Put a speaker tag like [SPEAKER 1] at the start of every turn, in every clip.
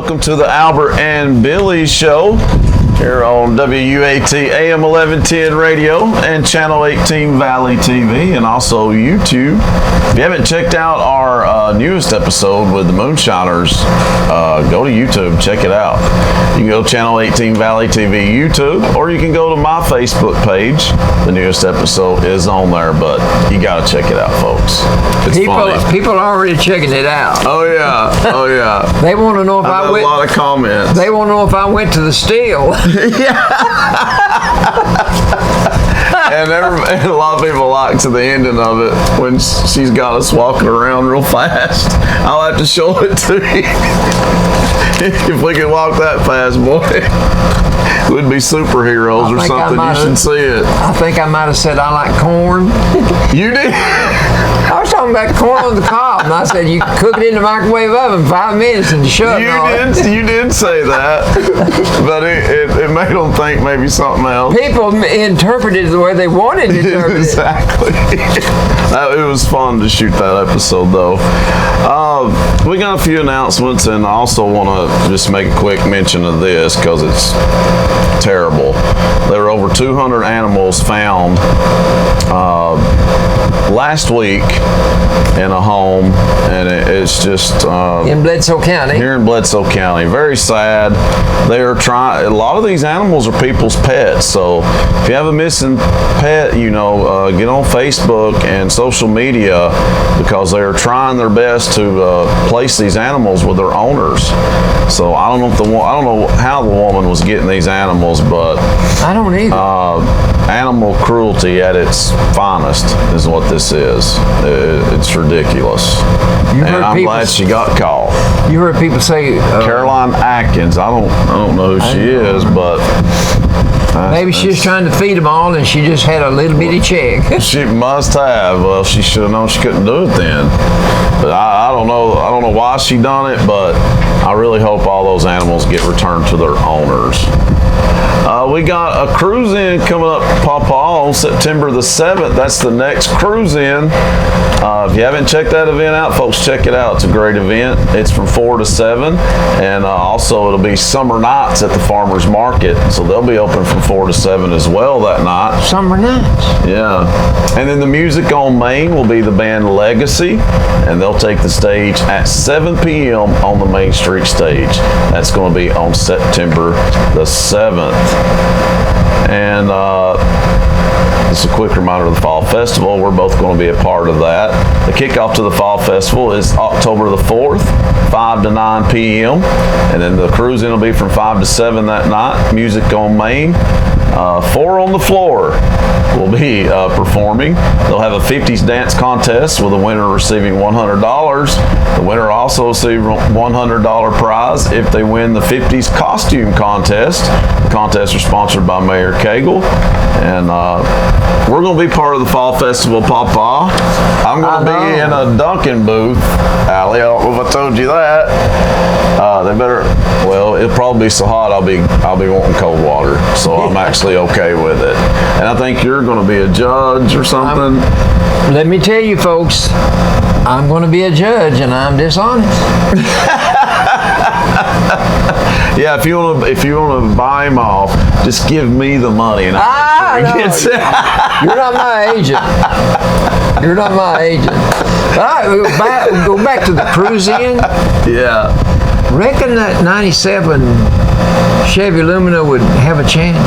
[SPEAKER 1] Welcome to the Albert and Billy Show here on WUAT AM 1110 Radio and Channel 18 Valley TV and also YouTube. If you haven't checked out our newest episode with the Moonshiners, go to YouTube, check it out. You can go to Channel 18 Valley TV YouTube, or you can go to my Facebook page. The newest episode is on there, but you got to check it out, folks. It's funny.
[SPEAKER 2] People are already checking it out.
[SPEAKER 1] Oh yeah, oh yeah.
[SPEAKER 2] They want to know if I went.
[SPEAKER 1] A lot of comments.
[SPEAKER 2] They want to know if I went to the still.
[SPEAKER 1] And a lot of people like to the ending of it when she's got us walking around real fast. I'll have to show it to you. If we could walk that fast, boy, we'd be superheroes or something. You should see it.
[SPEAKER 2] I think I might have said I like corn.
[SPEAKER 1] You did?
[SPEAKER 2] I was talking about corn on the cob, and I said you cook it in the microwave oven 5 minutes and shut it.
[SPEAKER 1] You did say that, but it made them think maybe something else.
[SPEAKER 2] People interpreted it the way they wanted to interpret it.
[SPEAKER 1] Exactly. It was fun to shoot that episode, though. We got a few announcements, and I also want to just make a quick mention of this because it's terrible. There were over 200 animals found last week in a home, and it's just
[SPEAKER 2] in Bledsoe County.
[SPEAKER 1] Here in Bledsoe County, very sad. They are trying. A lot of these animals are people's pets. So if you have a missing pet, get on Facebook and social media because they are trying their best to place these animals with their owners. So I don't know how the woman was getting these animals, but
[SPEAKER 2] I don't either.
[SPEAKER 1] Animal cruelty at its finest is what this is. It's ridiculous. And I'm glad she got caught.
[SPEAKER 2] You heard people say
[SPEAKER 1] Caroline Atkins. I don't know who she is, but
[SPEAKER 2] maybe she was trying to feed them all, and she just had a little bitty check.
[SPEAKER 1] She must have. Well, she should have known she couldn't do it then. But I don't know. I don't know why she done it, but I really hope all those animals get returned to their owners. We got a cruise-in coming up, Pawpaw, on September the 7th. That's the next cruise-in. If you haven't checked that event out, folks, check it out. It's a great event. It's from 4 to 7. And also it'll be summer nights at the farmer's market. So they'll be open from 4 to 7 as well that night.
[SPEAKER 2] Summer nights?
[SPEAKER 1] Yeah. And then the music on Main will be the band Legacy. And they'll take the stage at 7 p.m. on the Main Street stage. That's going to be on September the 7th. And it's a quick reminder of the Fall Festival. We're both going to be a part of that. The kickoff to the Fall Festival is October the 4th, 5 to 9 p.m. And then the cruise-in will be from 5 to 7 that night. Music on Main. 4 on the Floor will be performing. They'll have a 50s dance contest with the winner receiving $100. The winner also receives a $100 prize if they win the 50s costume contest. The contests are sponsored by Mayor Cagle. And we're going to be part of the Fall Festival, Pawpaw. I'm going to be in a Dunkin' booth, Allie. I don't know if I told you that. It'll probably be so hot I'll be wanting cold water. So I'm actually okay with it. And I think you're going to be a judge or something.
[SPEAKER 2] Let me tell you, folks, I'm going to be a judge, and I'm dishonest.
[SPEAKER 1] Yeah, if you want to buy him off, just give me the money, and I'll make sure he gets it.
[SPEAKER 2] You're not my agent. You're not my agent. All right, go back to the cruise-in.
[SPEAKER 1] Yeah.
[SPEAKER 2] Reckon that 97 Chevy Lumina would have a chance?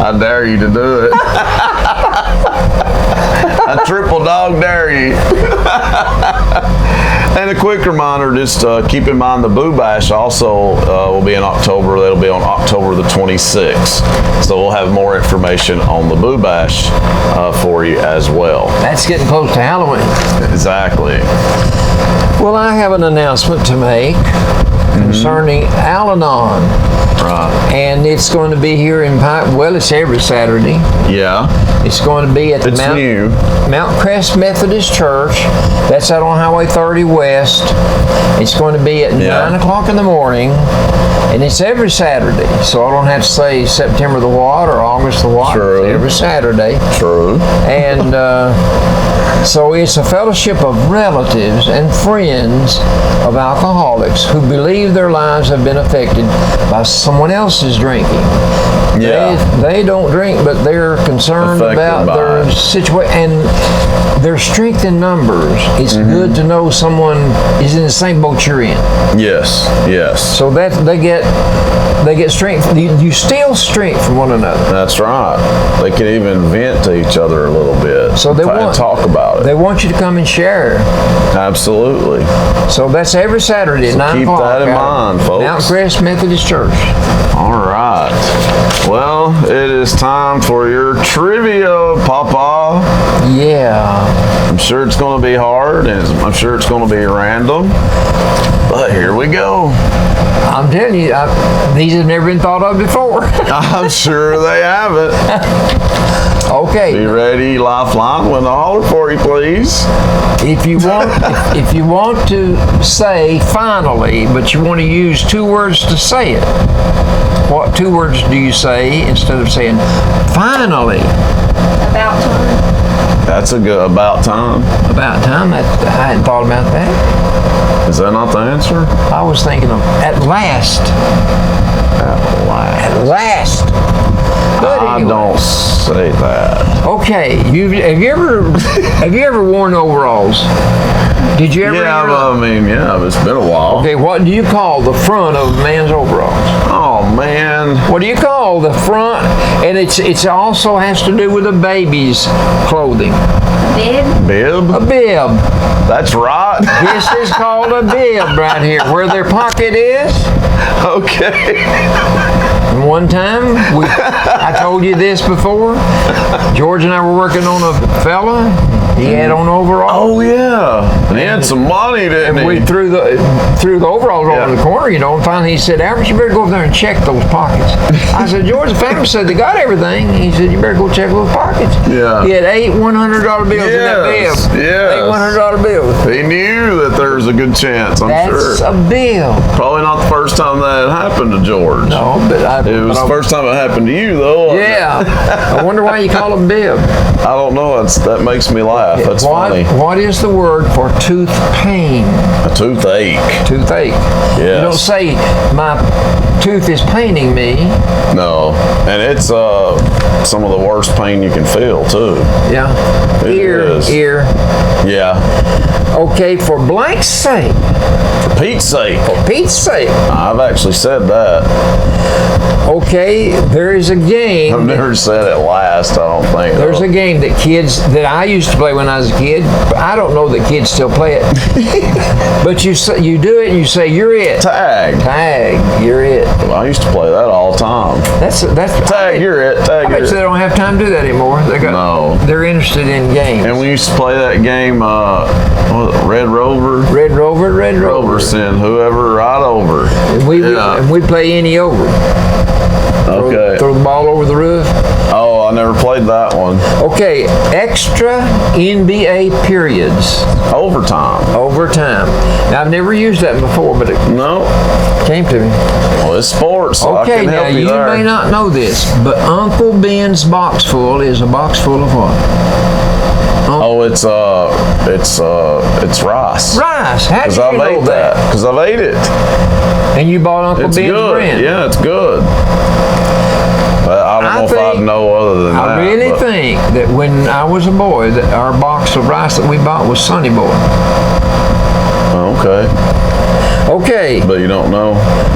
[SPEAKER 1] I dare you to do it. I triple dog dare you. And a quick reminder, just keep in mind the Boo Bash also will be in October. That'll be on October the 26th. So we'll have more information on the Boo Bash for you as well.
[SPEAKER 2] That's getting close to Halloween.
[SPEAKER 1] Exactly.
[SPEAKER 2] Well, I have an announcement to make concerning Al-Anon.
[SPEAKER 1] Right.
[SPEAKER 2] And it's going to be here in it's every Saturday.
[SPEAKER 1] Yeah.
[SPEAKER 2] It's going to be at the Mount Crest Methodist Church. That's out on Highway 30 West. It's going to be at 9 o'clock in the morning. And it's every Saturday. So I don't have to say September the what or August the what.
[SPEAKER 1] True.
[SPEAKER 2] It's every Saturday.
[SPEAKER 1] True.
[SPEAKER 2] And So it's a fellowship of relatives and friends of alcoholics who believe their lives have been affected by someone else's drinking.
[SPEAKER 1] Yeah.
[SPEAKER 2] They don't drink, but they're concerned
[SPEAKER 1] Affected
[SPEAKER 2] about
[SPEAKER 1] by
[SPEAKER 2] their
[SPEAKER 1] it.
[SPEAKER 2] situation and their strength in numbers. It's good to know someone is in the same boat you're in.
[SPEAKER 1] Yes. Yes.
[SPEAKER 2] So that they get strength. You steal strength from one another.
[SPEAKER 1] That's right. They can even vent to each other a little bit.
[SPEAKER 2] So they want
[SPEAKER 1] talk about it.
[SPEAKER 2] They want you to come and share.
[SPEAKER 1] Absolutely.
[SPEAKER 2] So that's every Saturday at 9
[SPEAKER 1] keep
[SPEAKER 2] o'clock.
[SPEAKER 1] that in mind, folks.
[SPEAKER 2] Mount Crest Methodist Church.
[SPEAKER 1] All right. Well, it is time for your trivia, Papa.
[SPEAKER 2] Yeah.
[SPEAKER 1] I'm sure it's going to be hard, and I'm sure it's going to be random. But here we go.
[SPEAKER 2] I'm telling you, these have never been thought of before.
[SPEAKER 1] I'm sure they haven't.
[SPEAKER 2] Okay.
[SPEAKER 1] Be ready, Lifeline. When I holler for you, please.
[SPEAKER 2] If you want to say finally, but you want to use 2 words to say it, what 2 words do you say instead of saying finally?
[SPEAKER 3] About time.
[SPEAKER 1] That's a good about time.
[SPEAKER 2] About time. I hadn't thought about that.
[SPEAKER 1] Is that not the answer?
[SPEAKER 2] I was thinking of at last. At last. But
[SPEAKER 1] I
[SPEAKER 2] anyway.
[SPEAKER 1] don't say that.
[SPEAKER 2] Okay, have you ever worn overalls? Did you ever?
[SPEAKER 1] Yeah, it's been a while.
[SPEAKER 2] Okay, what do you call the front of a man's overalls?
[SPEAKER 1] Oh man.
[SPEAKER 2] What do you call the front? And it's also has to do with a baby's clothing.
[SPEAKER 3] Bib.
[SPEAKER 1] Bib?
[SPEAKER 2] A bib.
[SPEAKER 1] That's right.
[SPEAKER 2] This is called a bib right here, where their pocket is.
[SPEAKER 1] Okay.
[SPEAKER 2] And one time, I told you this before. George and I were working on a fella. He had on overalls.
[SPEAKER 1] Oh yeah. And he had some money, didn't
[SPEAKER 2] And we
[SPEAKER 1] he?
[SPEAKER 2] threw the overalls over the corner, and finally he said, Albert, you better go over there and check those pockets. I said, George, the family said they got everything. He said, you better go check those pockets.
[SPEAKER 1] Yeah.
[SPEAKER 2] He had 8 $100 bills in that bib.
[SPEAKER 1] Yes.
[SPEAKER 2] 8 $100 bills.
[SPEAKER 1] He knew that there was a good chance, I'm
[SPEAKER 2] That's
[SPEAKER 1] sure.
[SPEAKER 2] a bill.
[SPEAKER 1] Probably not the first time that had happened to George.
[SPEAKER 2] No, but
[SPEAKER 1] It was the first time it happened to you, though. wasn't it?
[SPEAKER 2] Yeah. I wonder why you call them bib.
[SPEAKER 1] I don't know. That makes me laugh. That's funny.
[SPEAKER 2] What is the word for tooth pain?
[SPEAKER 1] A toothache.
[SPEAKER 2] Toothache.
[SPEAKER 1] Yes.
[SPEAKER 2] You don't say, my tooth is paining me.
[SPEAKER 1] No. And it's some of the worst pain you can feel, too.
[SPEAKER 2] Yeah.
[SPEAKER 1] It is.
[SPEAKER 2] Ear.
[SPEAKER 1] Yeah.
[SPEAKER 2] Okay, for blank's sake.
[SPEAKER 1] For Pete's sake.
[SPEAKER 2] Pete's sake.
[SPEAKER 1] I've actually said that.
[SPEAKER 2] Okay, there is a game.
[SPEAKER 1] I've never said it last, I don't think.
[SPEAKER 2] There's a game that I used to play when I was a kid. I don't know that kids still play it. But you do it and you say, you're it. Tag, you're it.
[SPEAKER 1] Well, I used to play that all the time.
[SPEAKER 2] That's
[SPEAKER 1] Tag, you're it. Tag,
[SPEAKER 2] I bet
[SPEAKER 1] you're
[SPEAKER 2] you they
[SPEAKER 1] it.
[SPEAKER 2] don't have time to do that anymore.
[SPEAKER 1] No.
[SPEAKER 2] They're interested in games.
[SPEAKER 1] And we used to play that game, what was it, Red Rover?
[SPEAKER 2] Red Rover.
[SPEAKER 1] Rover send whoever right over.
[SPEAKER 2] And we play any over.
[SPEAKER 1] Okay.
[SPEAKER 2] Throw the ball over the roof.
[SPEAKER 1] Oh, I never played that one.
[SPEAKER 2] Okay, extra NBA periods.
[SPEAKER 1] Overtime.
[SPEAKER 2] Now, I've never used that before, but it
[SPEAKER 1] No.
[SPEAKER 2] came to me.
[SPEAKER 1] Well, it's sports, so
[SPEAKER 2] Okay,
[SPEAKER 1] I can
[SPEAKER 2] now
[SPEAKER 1] help you
[SPEAKER 2] you
[SPEAKER 1] there.
[SPEAKER 2] may not know this, but Uncle Ben's box full is a box full of what?
[SPEAKER 1] Oh, it's rice.
[SPEAKER 2] Rice. How did
[SPEAKER 1] Because
[SPEAKER 2] you
[SPEAKER 1] I've
[SPEAKER 2] know
[SPEAKER 1] ate that. Because I've ate it.
[SPEAKER 2] And you bought Uncle
[SPEAKER 1] It's
[SPEAKER 2] Ben's
[SPEAKER 1] good.
[SPEAKER 2] brand.
[SPEAKER 1] Yeah, it's good. But I don't know if I'd know other than that.
[SPEAKER 2] I really
[SPEAKER 1] but-
[SPEAKER 2] think that when I was a boy, that our box of rice that we bought was Sunny Boy.
[SPEAKER 1] Oh, okay.
[SPEAKER 2] Okay,
[SPEAKER 1] But you don't know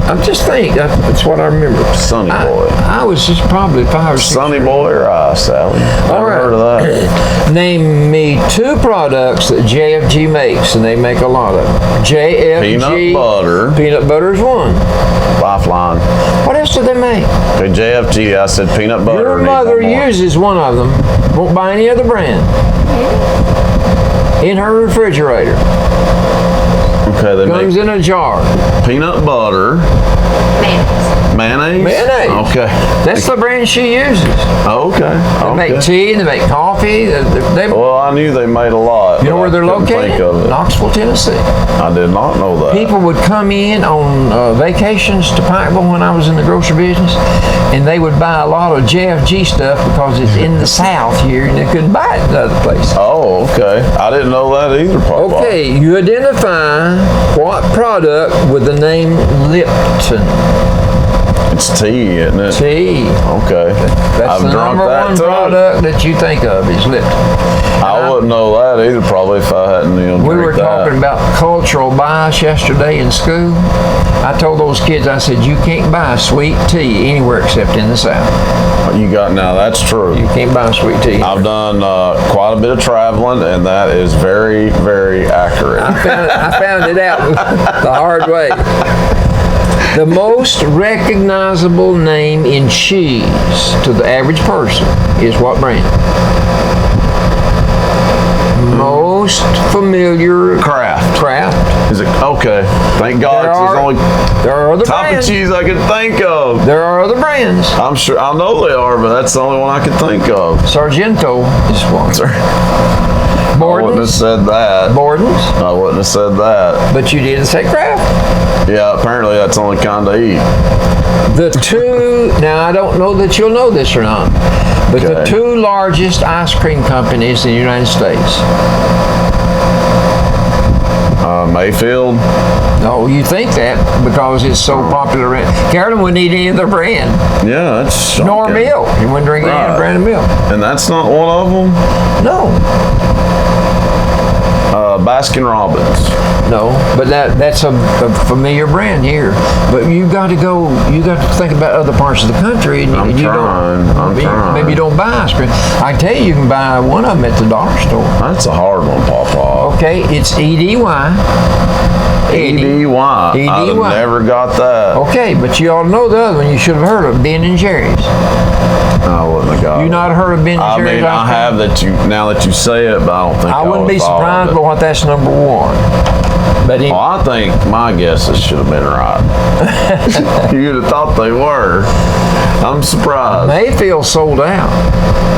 [SPEAKER 2] I'm just thinking, that's what I remember.
[SPEAKER 1] Sunny Boy.
[SPEAKER 2] I was just probably 5 or 6.
[SPEAKER 1] Sunny Boy rice, Sally. Never
[SPEAKER 2] right.
[SPEAKER 1] heard of that.
[SPEAKER 2] Name me 2 products that JFG makes, and they make a lot of them. JFG.
[SPEAKER 1] Peanut butter.
[SPEAKER 2] Peanut butter is one.
[SPEAKER 1] Lifeline.
[SPEAKER 2] What else do they make?
[SPEAKER 1] Okay, JFG, I said peanut butter.
[SPEAKER 2] Your
[SPEAKER 1] Need
[SPEAKER 2] mother
[SPEAKER 1] one more.
[SPEAKER 2] uses one of them. Won't buy any other brand. In her refrigerator.
[SPEAKER 1] Okay, they
[SPEAKER 2] Comes
[SPEAKER 1] make
[SPEAKER 2] in a jar.
[SPEAKER 1] peanut butter.
[SPEAKER 3] Mayonnaise.
[SPEAKER 1] Mayonnaise?
[SPEAKER 2] Mayonnaise.
[SPEAKER 1] Okay.
[SPEAKER 2] That's the brand she uses.
[SPEAKER 1] Okay.
[SPEAKER 2] They make tea, they make coffee.
[SPEAKER 1] Well, I knew they made a lot.
[SPEAKER 2] You know where they're located? Knoxville, Tennessee.
[SPEAKER 1] I did not know that.
[SPEAKER 2] People would come in on vacations to Pikeville when I was in the grocery business, and they would buy a lot of JFG stuff because it's in the South here, and they couldn't buy it in other places.
[SPEAKER 1] Oh, okay. I didn't know that either, Papa.
[SPEAKER 2] Okay, you identify what product with the name Lipton.
[SPEAKER 1] It's tea, isn't it?
[SPEAKER 2] Tea.
[SPEAKER 1] Okay.
[SPEAKER 2] That's
[SPEAKER 1] I've
[SPEAKER 2] the
[SPEAKER 1] drunk
[SPEAKER 2] number
[SPEAKER 1] that
[SPEAKER 2] one
[SPEAKER 1] too.
[SPEAKER 2] product that you think of is Lipton.
[SPEAKER 1] I wouldn't know that either, probably, if I hadn't
[SPEAKER 2] We were
[SPEAKER 1] drank that.
[SPEAKER 2] talking about cultural bias yesterday in school. I told those kids, I said, you can't buy sweet tea anywhere except in the South.
[SPEAKER 1] Now that's true.
[SPEAKER 2] You can't buy sweet tea.
[SPEAKER 1] I've done quite a bit of traveling, and that is very, very accurate.
[SPEAKER 2] I found it out the hard way. The most recognizable name in cheese to the average person is what brand? Most familiar Kraft.
[SPEAKER 1] Is it okay? Thank God, it's the only
[SPEAKER 2] There are other
[SPEAKER 1] type of
[SPEAKER 2] brands.
[SPEAKER 1] cheese I can think of.
[SPEAKER 2] There are other brands.
[SPEAKER 1] I'm sure I know they are, but that's the only one I can think of.
[SPEAKER 2] Sargento is one.
[SPEAKER 1] I wouldn't have
[SPEAKER 2] Borden's.
[SPEAKER 1] said that.
[SPEAKER 2] Borden's.
[SPEAKER 1] I wouldn't have said that.
[SPEAKER 2] But you didn't say Kraft.
[SPEAKER 1] Yeah, apparently that's the only kind I eat.
[SPEAKER 2] The two, now I don't know that you'll know this or not, but the
[SPEAKER 1] Okay.
[SPEAKER 2] two largest ice cream companies in the United States.
[SPEAKER 1] Mayfield.
[SPEAKER 2] No, you think that because it's so popular. Carolyn wouldn't eat any of their brand.
[SPEAKER 1] Yeah, that's
[SPEAKER 2] Nor
[SPEAKER 1] shocking.
[SPEAKER 2] milk. You wouldn't drink any
[SPEAKER 1] Right.
[SPEAKER 2] brand of milk.
[SPEAKER 1] And that's not one of them?
[SPEAKER 2] No.
[SPEAKER 1] Baskin Robbins.
[SPEAKER 2] No, but that's a familiar brand here. But you got to think about other parts of the country. And
[SPEAKER 1] I'm
[SPEAKER 2] you
[SPEAKER 1] trying.
[SPEAKER 2] Maybe you don't buy ice cream. I can tell you can buy one of them at the dollar store.
[SPEAKER 1] That's a hard one, Papa.
[SPEAKER 2] Okay, it's EDY.
[SPEAKER 1] EDY.
[SPEAKER 2] EDY.
[SPEAKER 1] I've never got that.
[SPEAKER 2] Okay, but you ought to know the other one. You should have heard of Ben and Jerry's.
[SPEAKER 1] I wouldn't have got it.
[SPEAKER 2] You not heard of Ben and
[SPEAKER 1] I
[SPEAKER 2] Jerry's?
[SPEAKER 1] mean, I have now that you say it, but I don't think
[SPEAKER 2] I wouldn't be surprised by what that's number one. But
[SPEAKER 1] Well, I think my guesses should have been right. You'd have thought they were. I'm surprised.
[SPEAKER 2] Mayfield sold out.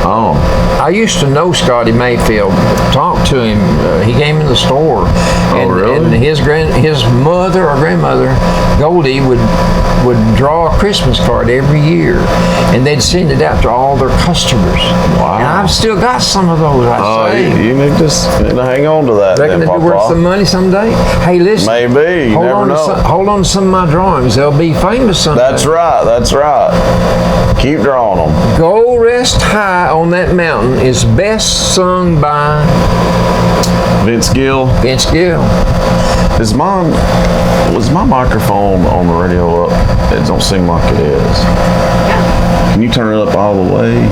[SPEAKER 1] Oh.
[SPEAKER 2] I used to know Scotty Mayfield. Talked to him. He came in the store. And,
[SPEAKER 1] really?
[SPEAKER 2] And his mother or grandmother, Goldie, would draw a Christmas card every year, and they'd send it out to all their customers.
[SPEAKER 1] Wow.
[SPEAKER 2] And I've still got some of those.
[SPEAKER 1] Oh, you need to hang on to that.
[SPEAKER 2] Reckon
[SPEAKER 1] then,
[SPEAKER 2] it'd be worth
[SPEAKER 1] Papa.
[SPEAKER 2] some money someday? Hey, listen.
[SPEAKER 1] Maybe. You never know.
[SPEAKER 2] Hold on to some of my drawings. They'll be famous someday.
[SPEAKER 1] That's right. That's right. Keep drawing them.
[SPEAKER 2] Go Rest High on That Mountain is best sung by
[SPEAKER 1] Vince Gill.
[SPEAKER 2] Vince Gill.
[SPEAKER 1] Was my microphone on the radio up? It don't seem like it is. Can you turn it up all the way?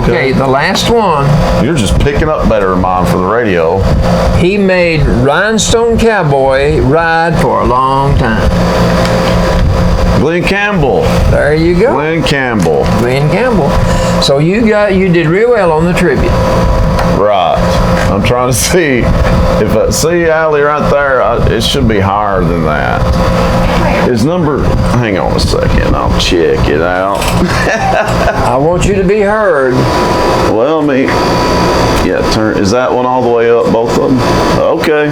[SPEAKER 2] Okay, the last one.
[SPEAKER 1] You're just picking up better than mine for the radio.
[SPEAKER 2] He made Rhinestone Cowboy ride for a long time.
[SPEAKER 1] Glenn Campbell.
[SPEAKER 2] There you go.
[SPEAKER 1] Glenn Campbell.
[SPEAKER 2] Glenn Campbell. So you did real well on the trivia.
[SPEAKER 1] Right. I'm trying to see if I see Allie right there. It should be higher than that. His number. Hang on a second. I'll check it out.
[SPEAKER 2] I want you to be heard.
[SPEAKER 1] Well, turn. Is that one all the way up? Both of them. Okay.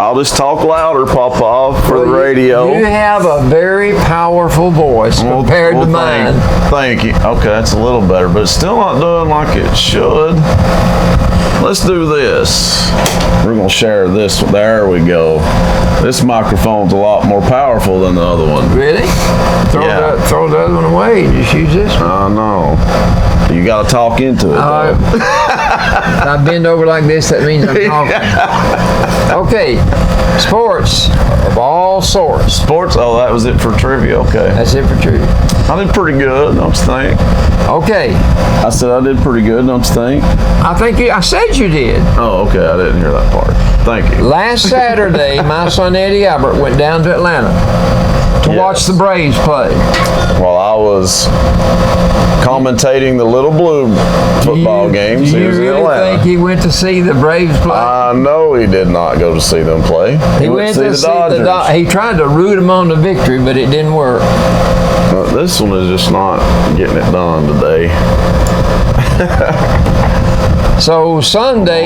[SPEAKER 1] I'll just talk louder, Papa, for the radio.
[SPEAKER 2] You have a very powerful voice compared to mine.
[SPEAKER 1] Thank you. Okay, that's a little better, but it's still not doing like it should. Let's do this. We're going to share this. There we go. This microphone's a lot more powerful than the other one.
[SPEAKER 2] Really? Throw the other one away and just use this one.
[SPEAKER 1] I know. You got to talk into it, though.
[SPEAKER 2] If I bend over like this, that means I'm talking. Okay, sports of all sorts.
[SPEAKER 1] Sports? Oh, that was it for trivia. Okay.
[SPEAKER 2] That's it for trivia.
[SPEAKER 1] I did pretty good, don't you think?
[SPEAKER 2] Okay.
[SPEAKER 1] I said I did pretty good, don't you think?
[SPEAKER 2] I said you did.
[SPEAKER 1] Oh, okay. I didn't hear that part. Thank you.
[SPEAKER 2] Last Saturday, my son Eddie Albert went down to Atlanta to watch the Braves play.
[SPEAKER 1] Well, I was commentating the Little Blue football games.
[SPEAKER 2] Do
[SPEAKER 1] He
[SPEAKER 2] you
[SPEAKER 1] was in
[SPEAKER 2] really
[SPEAKER 1] Atlanta.
[SPEAKER 2] think he went to see the Braves play?
[SPEAKER 1] I know he did not go to see them play.
[SPEAKER 2] He went to see
[SPEAKER 1] Dodgers.
[SPEAKER 2] He tried to root them on the victory, but it didn't work.
[SPEAKER 1] This one is just not getting it done today.
[SPEAKER 2] So Sunday,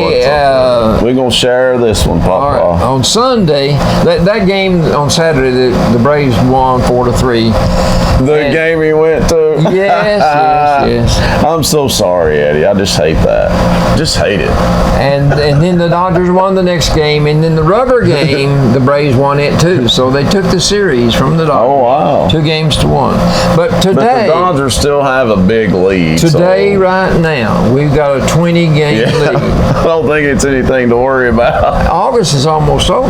[SPEAKER 1] We're going to share this one, Papa.
[SPEAKER 2] all right, on Sunday, that game on Saturday, the Braves won 4-3.
[SPEAKER 1] The game he went to?
[SPEAKER 2] Yes.
[SPEAKER 1] I'm so sorry, Eddie. I just hate that. Just hate it.
[SPEAKER 2] And then the Dodgers won the next game, and then the rubber game, the Braves won it too. So they took the series from the Dodgers.
[SPEAKER 1] Oh, wow.
[SPEAKER 2] 2-1. But
[SPEAKER 1] But
[SPEAKER 2] today,
[SPEAKER 1] the Dodgers still have a big lead.
[SPEAKER 2] today
[SPEAKER 1] so.
[SPEAKER 2] right now, we've got a 20-game
[SPEAKER 1] Yeah.
[SPEAKER 2] lead.
[SPEAKER 1] I don't think it's anything to worry about.
[SPEAKER 2] August is almost over.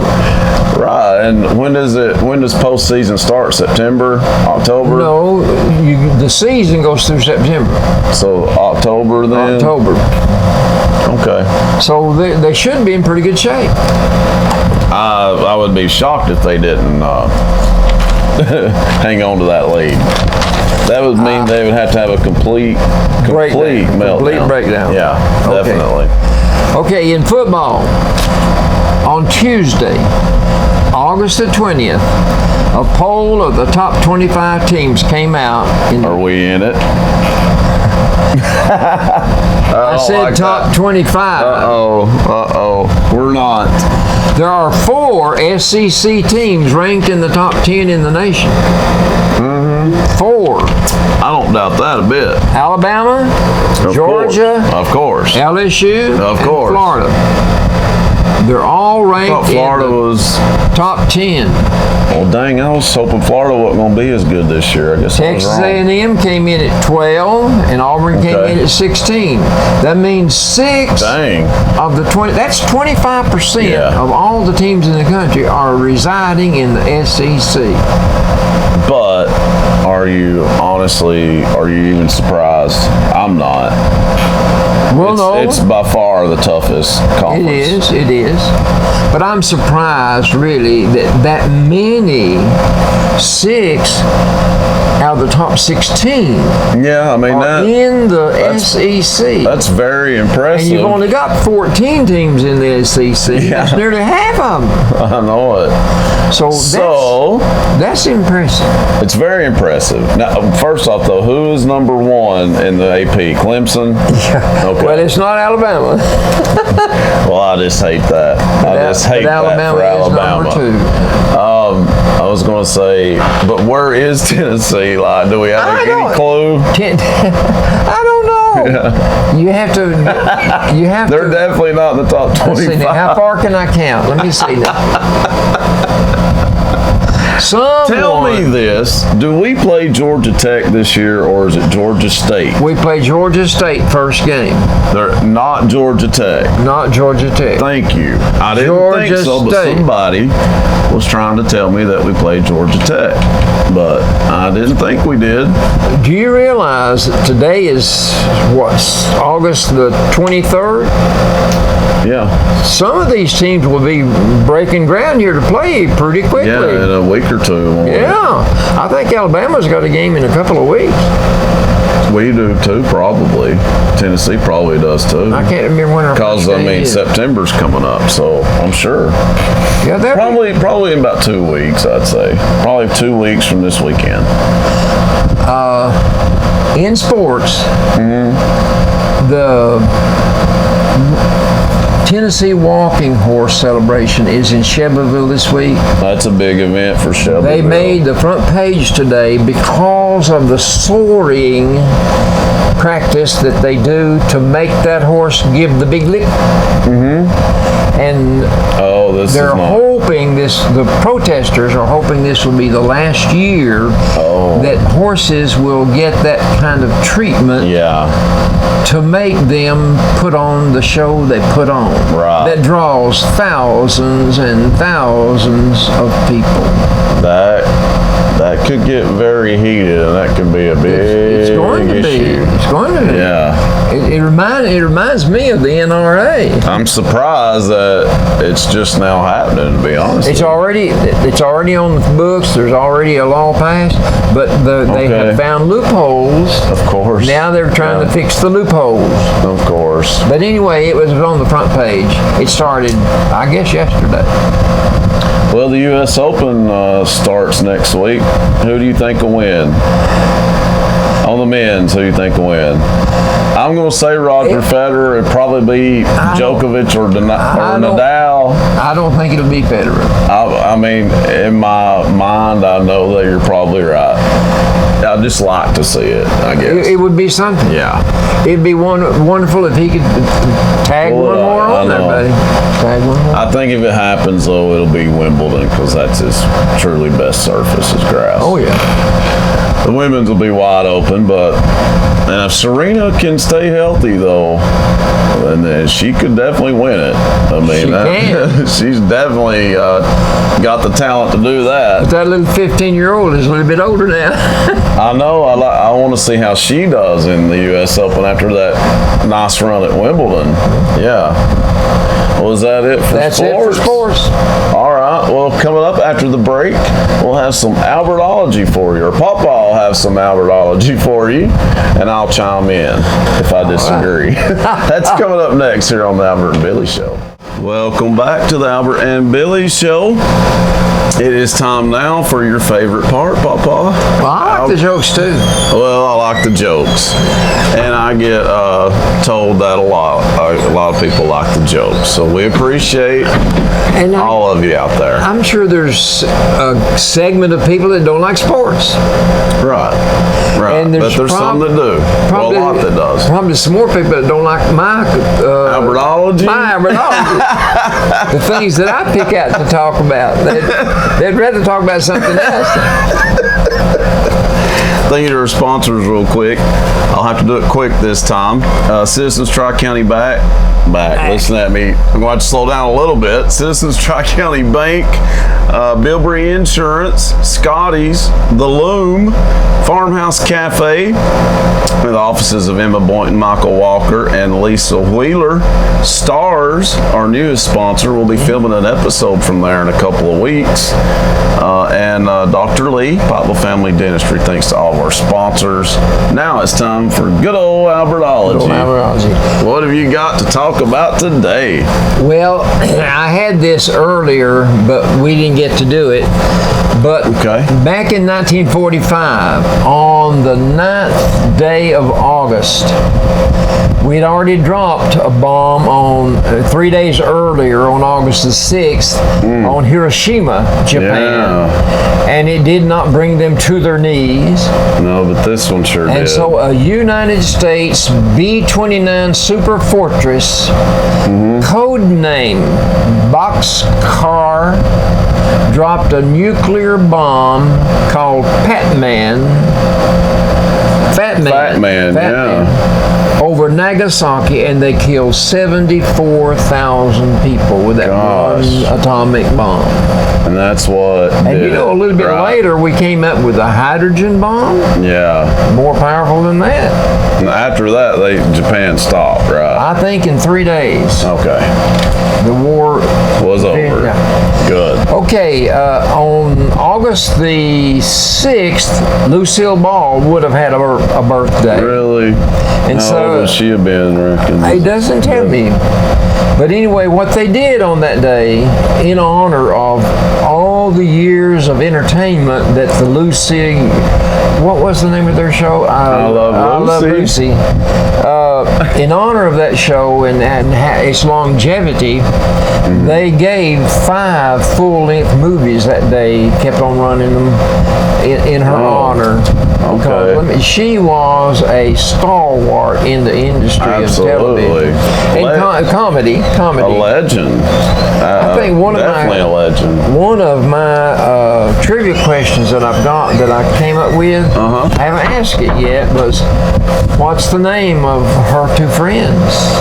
[SPEAKER 1] Right. And when does postseason start? September? October?
[SPEAKER 2] No, the season goes through September,
[SPEAKER 1] So October then?
[SPEAKER 2] October.
[SPEAKER 1] Okay.
[SPEAKER 2] So they should be in pretty good shape.
[SPEAKER 1] I would be shocked if they didn't hang on to that lead. That would mean they would have to have a complete meltdown.
[SPEAKER 2] Complete breakdown.
[SPEAKER 1] Yeah,
[SPEAKER 2] Okay.
[SPEAKER 1] definitely.
[SPEAKER 2] Okay, in football, on Tuesday, August the 20th, a poll of the top 25 teams came out.
[SPEAKER 1] Are we in it?
[SPEAKER 2] I said
[SPEAKER 1] like
[SPEAKER 2] top
[SPEAKER 1] that.
[SPEAKER 2] 25.
[SPEAKER 1] Uh-oh. We're not.
[SPEAKER 2] There are 4 SEC teams ranked in the top 10 in the nation. 4.
[SPEAKER 1] I don't doubt that a bit.
[SPEAKER 2] Alabama,
[SPEAKER 1] Of
[SPEAKER 2] Georgia,
[SPEAKER 1] course. Of course.
[SPEAKER 2] LSU,
[SPEAKER 1] Of
[SPEAKER 2] and
[SPEAKER 1] course.
[SPEAKER 2] Florida. They're all
[SPEAKER 1] I
[SPEAKER 2] ranked
[SPEAKER 1] thought Florida
[SPEAKER 2] in the
[SPEAKER 1] was.
[SPEAKER 2] top 10.
[SPEAKER 1] Well, dang, I was hoping Florida wasn't going to be as good this year. I guess
[SPEAKER 2] Texas
[SPEAKER 1] I was wrong.
[SPEAKER 2] A&M came in at 12, and Auburn came
[SPEAKER 1] Okay.
[SPEAKER 2] in at 16. That means 6
[SPEAKER 1] Dang.
[SPEAKER 2] of the 20. That's 25%
[SPEAKER 1] Yeah.
[SPEAKER 2] of all the teams in the country are residing in the SEC.
[SPEAKER 1] But are you even surprised? I'm not.
[SPEAKER 2] Well, no.
[SPEAKER 1] It's by far the toughest conference.
[SPEAKER 2] It is. But I'm surprised, really, that many 6 out of the top 16
[SPEAKER 1] Yeah, I mean
[SPEAKER 2] are in the SEC.
[SPEAKER 1] that's very impressive.
[SPEAKER 2] And you've only got 14 teams in the SEC.
[SPEAKER 1] Yeah.
[SPEAKER 2] That's nearly half of them.
[SPEAKER 1] I know it.
[SPEAKER 2] So that's impressive.
[SPEAKER 1] It's very impressive. Now, first off, though, who is number 1 in the AP? Clemson? Okay.
[SPEAKER 2] Well, it's not Alabama.
[SPEAKER 1] Well, I just hate that. I just hate that
[SPEAKER 2] Alabama
[SPEAKER 1] for
[SPEAKER 2] is
[SPEAKER 1] Alabama.
[SPEAKER 2] number 2.
[SPEAKER 1] I was going to say, but where is Tennessee? Like, do we have any clue?
[SPEAKER 2] I don't know. You have to.
[SPEAKER 1] They're definitely not in the top
[SPEAKER 2] Let's see
[SPEAKER 1] 25.
[SPEAKER 2] now, how far can I count? Let me see now.
[SPEAKER 1] Tell me this: do we play Georgia Tech this year, or is it Georgia State?
[SPEAKER 2] We play Georgia State first game,
[SPEAKER 1] They're not Georgia Tech.
[SPEAKER 2] not Georgia Tech.
[SPEAKER 1] Thank you. I didn't think
[SPEAKER 2] Georgia
[SPEAKER 1] so, but
[SPEAKER 2] State.
[SPEAKER 1] somebody was trying to tell me that we played Georgia Tech, but I didn't think we did.
[SPEAKER 2] Do you realize that today is what, August the 23rd?
[SPEAKER 1] Yeah.
[SPEAKER 2] Some of these teams will be breaking ground here to play pretty quickly.
[SPEAKER 1] Yeah, in a week or two. won't we?
[SPEAKER 2] Yeah, I think Alabama's got a game in a couple of weeks.
[SPEAKER 1] We do too, probably. Tennessee probably does too.
[SPEAKER 2] I can't remember when our
[SPEAKER 1] Because
[SPEAKER 2] first game is.
[SPEAKER 1] September's coming up, so I'm sure.
[SPEAKER 2] Yeah, that
[SPEAKER 1] Probably in about 2 weeks, I'd say. Probably 2 weeks from this weekend.
[SPEAKER 2] in sports,
[SPEAKER 1] Mm-hmm.
[SPEAKER 2] the Tennessee Walking Horse celebration is in Shelbyville this week.
[SPEAKER 1] That's a big event for Shelbyville.
[SPEAKER 2] They made the front page today because of the soaring practice that they do to make that horse give the big lick. And they're hoping the protesters are hoping this will be the last year that horses will get that kind of treatment to make them put on the show they put on.
[SPEAKER 1] Right.
[SPEAKER 2] That draws thousands and thousands of people.
[SPEAKER 1] That could get very heated, and that could be a big
[SPEAKER 2] It's going to be.
[SPEAKER 1] issue.
[SPEAKER 2] It's going to be.
[SPEAKER 1] Yeah.
[SPEAKER 2] It reminds me of the NRA.
[SPEAKER 1] I'm surprised that it's just now happening, to be honest.
[SPEAKER 2] It's already on the books. There's already a law passed, but they have found loopholes.
[SPEAKER 1] Of course.
[SPEAKER 2] Now they're trying to fix the loopholes.
[SPEAKER 1] Of course.
[SPEAKER 2] But anyway, it was on the front page. It started, I guess, yesterday.
[SPEAKER 1] Well, the U.S. Open starts next week. Who do you think will win? On the men's, who do you think will win? I'm going to say Roger Federer. It'd probably be Djokovic or Nadal.
[SPEAKER 2] I don't think it'll be Federer.
[SPEAKER 1] I mean, in my mind, I know that you're probably right. I'd just like to see it, I guess.
[SPEAKER 2] It would be something.
[SPEAKER 1] Yeah.
[SPEAKER 2] It'd be wonderful if he could tag one more on there, buddy. Tag one more.
[SPEAKER 1] I think if it happens, though, it'll be Wimbledon because that's his truly best surface is grass.
[SPEAKER 2] Oh, yeah.
[SPEAKER 1] The women's will be wide open, and if Serena can stay healthy, though, then she could definitely win it. I mean, she's definitely got the talent to do that.
[SPEAKER 2] But that little 15-year-old is a little bit older now.
[SPEAKER 1] I know. I want to see how she does in the U.S. Open after that nice run at Wimbledon. Yeah. Well, is that it for sports?
[SPEAKER 2] That's it for sports.
[SPEAKER 1] All right. Well, coming up after the break, we'll have some Albertology for you, or Papa will have some Albertology for you, and I'll chime in if I disagree. That's coming up next here on the Albert and Billy Show. Welcome back to the Albert and Billy Show. It is time now for your favorite part, Papa.
[SPEAKER 2] Well, I like the jokes too.
[SPEAKER 1] Well, I like the jokes, and I get told that a lot. A lot of people like the jokes, so we appreciate all of you out there.
[SPEAKER 2] I'm sure there's a segment of people that don't like sports.
[SPEAKER 1] Right. And but there's some that do. Probably, well, a lot that does.
[SPEAKER 2] Probably some more people that don't like my
[SPEAKER 1] Albertology.
[SPEAKER 2] My Albertology. The things that I pick out to talk about. They'd rather talk about something else.
[SPEAKER 1] Thank you to our sponsors real quick. I'll have to do it quick this time. Citizens Tri-County Back. Listen at me. I'm going to have to slow down a little bit. Citizens Tri-County Bank, Bilberry Insurance, Scotty's, The Loom, Farmhouse Cafe, the offices of Emma Boynton, Michael Walker, and Lisa Wheeler. Stars, our newest sponsor, will be filming an episode from there in a couple of weeks. And Dr. Lee, Pikeville Family Dentistry. Thanks to all of our sponsors. Now it's time for good old Albertology. What have you got to talk about today?
[SPEAKER 2] Well, I had this earlier, but we didn't get to do it. But back in 1945, on the 9th day of August, we'd already dropped a bomb on 3 days earlier on August the 6th on Hiroshima, Japan. And it did not bring them to their knees.
[SPEAKER 1] No, but this one sure did.
[SPEAKER 2] And so a United States B-29 Super Fortress, code name Boxcar, dropped a nuclear bomb called Fat Man, over Nagasaki, and they killed 74,000 people with that one atomic bomb.
[SPEAKER 1] And that's what
[SPEAKER 2] And you know, a little bit later, we came up with a hydrogen bomb.
[SPEAKER 1] Yeah.
[SPEAKER 2] More powerful than that.
[SPEAKER 1] And after that, Japan stopped, right?
[SPEAKER 2] I think in 3 days.
[SPEAKER 1] Okay.
[SPEAKER 2] The war
[SPEAKER 1] was over. Good.
[SPEAKER 2] Okay, on August the 6th, Lucille Ball would have had a birthday.
[SPEAKER 1] Really?
[SPEAKER 2] And
[SPEAKER 1] How old would she have been, reckon?
[SPEAKER 2] It doesn't tell me. But anyway, what they did on that day, in honor of all the years of entertainment that the Lucy, what was the name of their show?
[SPEAKER 1] I Love Lucy.
[SPEAKER 2] In honor of that show and its longevity, they gave 5 full-length movies that day, kept on running them in her honor. Okay. She was a stalwart in the industry of television. And comedy. A
[SPEAKER 1] legend.
[SPEAKER 2] I think
[SPEAKER 1] definitely a legend.
[SPEAKER 2] One of my trivia questions that I've got that I came up with, I haven't asked it yet, was what's the name of her 2 friends?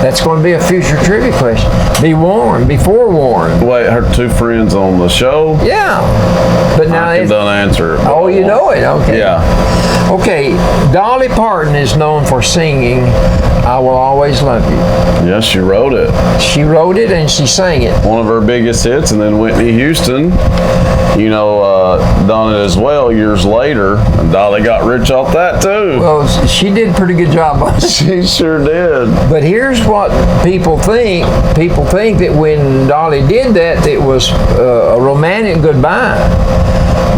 [SPEAKER 2] That's going to be a future trivia question. Be warned, be forewarned.
[SPEAKER 1] Wait, her 2 friends on the show?
[SPEAKER 2] Yeah. But now
[SPEAKER 1] I can don't answer it.
[SPEAKER 2] Oh, you know it. Okay.
[SPEAKER 1] Yeah.
[SPEAKER 2] Okay. Dolly Parton is known for singing "I Will Always Love You."
[SPEAKER 1] Yes, she wrote it.
[SPEAKER 2] She wrote it and she sang it.
[SPEAKER 1] One of her biggest hits, and then Whitney Houston, done it as well years later, and Dolly got rich off that too.
[SPEAKER 2] Well, she did a pretty good job on it.
[SPEAKER 1] She sure did.
[SPEAKER 2] But here's what people think. People think that when Dolly did that, it was a romantic goodbye.